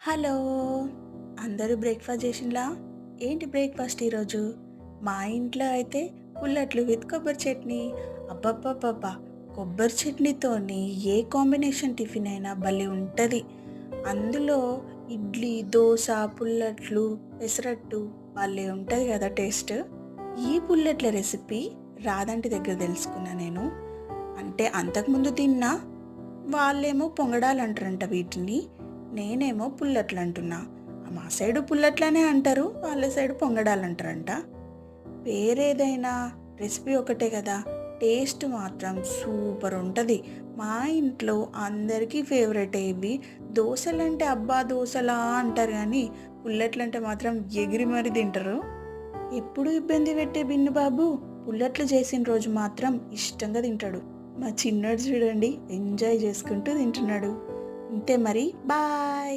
Hello! అందరూ breakfast చేసిండ్లా? ఏంటి breakfast ఈరోజు? మా ఇంట్లో అయితే పుల్లట్లు విత్ కొబ్బరి చట్నీ. అబ్బబ్బబ్బబ్బా! కొబ్బరి చట్నీతోని ఏ కాంబినేషన్ టిఫిన్ అయినా భలే ఉంటది. అందులో ఇడ్లీ, దోస, పుల్లట్లు, పెసరట్టు భలే ఉంటది కదా టేస్ట్. ఈ పుల్లట్ల రెసిపీ రాదంటి దగ్గర తెలుసుకున్నా నేను. అంటే అంతకుముందు తిన్నా. వాళ్ళేమో పొంగడాలంటారంట వీటిని. నేనేమో పుల్లట్లంటున్నా. మా సైడు పుల్లట్లనే అంటారు. వాళ్ళ సైడు పొంగడాలంటారంట. పేరేదైనా రెసిపీ ఒకటే కదా! టేస్ట్ మాత్రం సూపర్ ఉంటది. మా ఇంట్లో అందరికీ ఫేవరెటే ఇవి. దోసలంటే అబ్బా! దోసలా అంటారు గానీ, పుల్లట్లంటే మాత్రం ఎగిరి మరి తింటరు. ఎప్పుడు ఇబ్బంది పెట్టే బిన్ను బాబు పుల్లట్లు చేసిన రోజు మాత్రం ఇష్టంగా తింటాడు. మా చిన్నోడు చూడండి ఎంజాయ్ చేసుకుంటూ తింటున్నాడు. ఇంతే మరి బాయ్.